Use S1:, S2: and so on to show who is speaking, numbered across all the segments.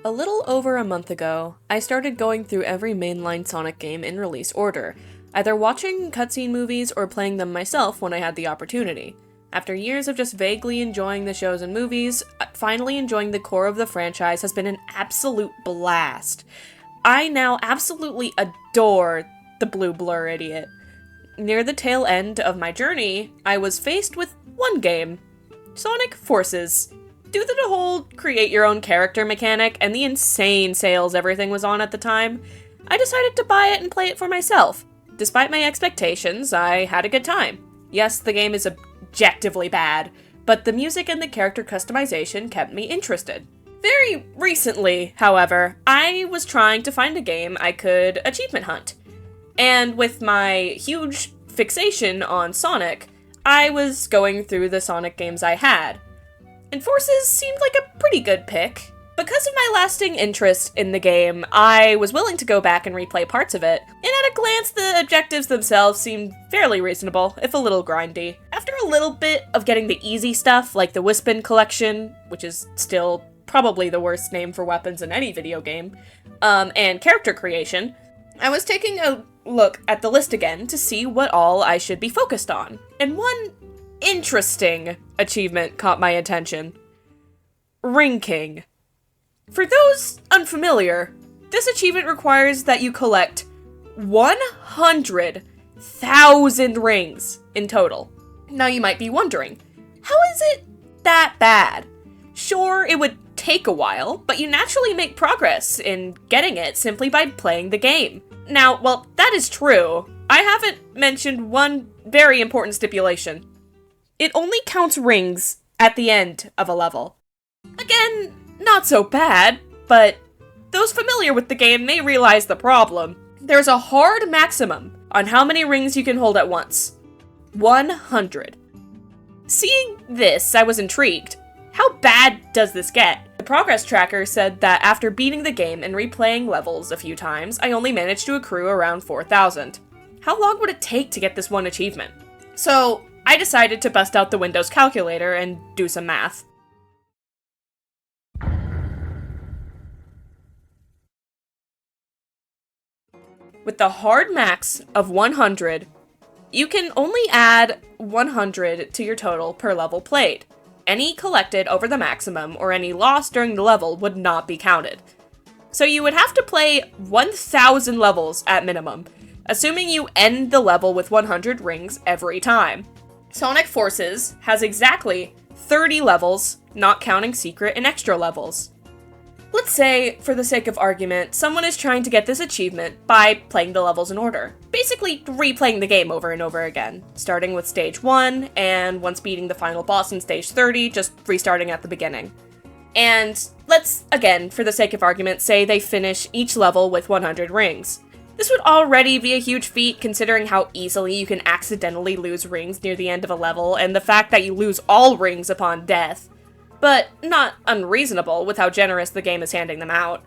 S1: A little over a month ago, I started going through every mainline Sonic game in release order, either watching cutscene movies or playing them myself when I had the opportunity. After years of just vaguely enjoying the shows and movies, finally enjoying the core of the franchise has been an absolute blast. I now absolutely adore the blue blur idiot. Near the tail end of my journey, I was faced with one game, Sonic Forces. Due to the whole create your own character mechanic and the insane sales everything was on at the time, I decided to buy it and play it for myself. Despite my expectations, I had a good time. Yes, the game is objectively bad, but the music and the character customization kept me interested. Very recently, however, I was trying to find a game I could achievement hunt. And with my huge fixation on Sonic, I was going through the Sonic games I had. And Forces seemed like a pretty good pick. Because of my lasting interest in the game, I was willing to go back and replay parts of it, and at a glance the objectives themselves seemed fairly reasonable, if a little grindy. After a little bit of getting the easy stuff, like the Wispin collection, which is still probably the worst name for weapons in any video game, and character creation, I was taking a look at the list again to see what all I should be focused on, and one interesting achievement caught my attention. Ring King. For those unfamiliar, this achievement requires that you collect 100,000 rings in total. Now you might be wondering, how is it that bad? Sure, it would take a while, but you naturally make progress in getting it simply by playing the game. Now, while that is true, I haven't mentioned one very important stipulation. It only counts rings at the end of a level. Again, not so bad, but those familiar with the game may realize the problem. There's a hard maximum on how many rings you can hold at once. 100. Seeing this, I was intrigued. How bad does this get? The progress tracker said that after beating the game and replaying levels a few times, I only managed to accrue around 4,000. How long would it take to get this one achievement? So, I decided to bust out the Windows calculator and do some math. With the hard max of 100, you can only add 100 to your total per level played. Any collected over the maximum or any lost during the level would not be counted. So you would have to play 1,000 levels at minimum, assuming you end the level with 100 rings every time. Sonic Forces has exactly 30 levels, not counting secret and extra levels. Let's say, for the sake of argument, someone is trying to get this achievement by playing the levels in order. Basically, replaying the game over and over again, starting with stage 1, and once beating the final boss in stage 30, just restarting at the beginning. And let's, again, for the sake of argument, say they finish each level with 100 rings. This would already be a huge feat considering how easily you can accidentally lose rings near the end of a level, and the fact that you lose all rings upon death. But not unreasonable with how generous the game is handing them out.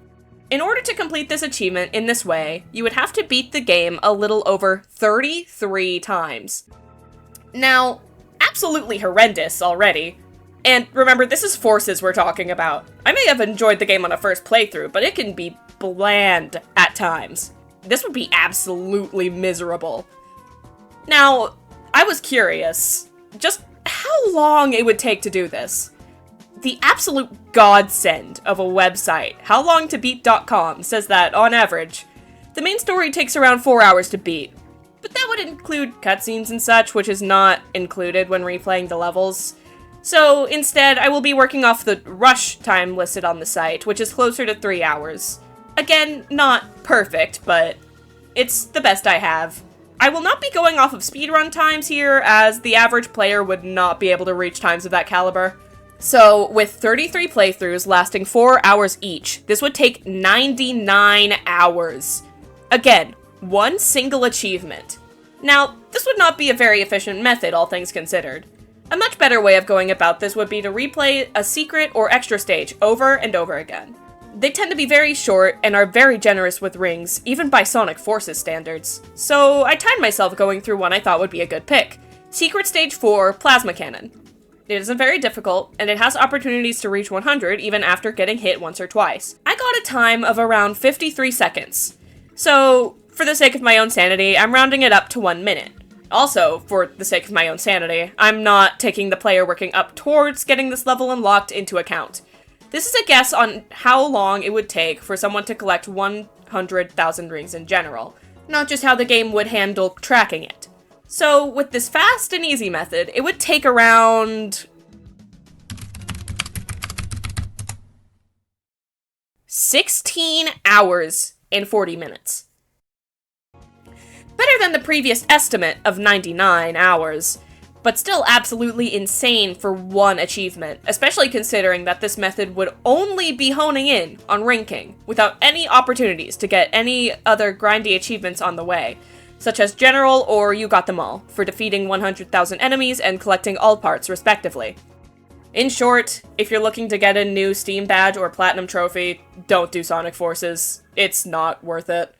S1: In order to complete this achievement in this way, you would have to beat the game a little over 33 times. Now, absolutely horrendous already. And remember, this is Forces we're talking about. I may have enjoyed the game on a first playthrough, but it can be bland at times. This would be absolutely miserable. Now, I was curious, just how long it would take to do this. The absolute godsend of a website, howlongtobeat.com, says that, on average, the main story takes around 4 hours to beat. But that would include cutscenes and such, which is not included when replaying the levels. So instead, I will be working off the rush time listed on the site, which is closer to 3 hours. Again, not perfect, but it's the best I have. I will not be going off of speedrun times here, as the average player would not be able to reach times of that caliber. So, with 33 playthroughs lasting 4 hours each, this would take 99 hours. Again, one single achievement. Now, this would not be a very efficient method, all things considered. A much better way of going about this would be to replay a secret or extra stage over and over again. They tend to be very short and are very generous with rings, even by Sonic Forces standards. So, I timed myself going through one I thought would be a good pick. Secret Stage 4, Plasma Cannon. It isn't very difficult, and it has opportunities to reach 100 even after getting hit once or twice. I got got a time of around 53 seconds. So, for the sake of my own sanity, I'm rounding it up to 1 minute. Also, for the sake of my own sanity, I'm not taking the player working up towards getting this level unlocked into account. This is a guess on how long it would take for someone to collect 100,000 rings in general, not just how the game would handle tracking it. So, with this fast and easy method, it would take around 16 hours and 40 minutes. Better than the previous estimate of 99 hours, but still absolutely insane for one achievement, especially considering that this method would only be honing in on ranking, without any opportunities to get any other grindy achievements on the way, such as General or You Got Them All, for defeating 100,000 enemies and collecting all parts respectively. In short, if you're looking to get a new Steam badge or Platinum trophy, don't do Sonic Forces. It's not worth it.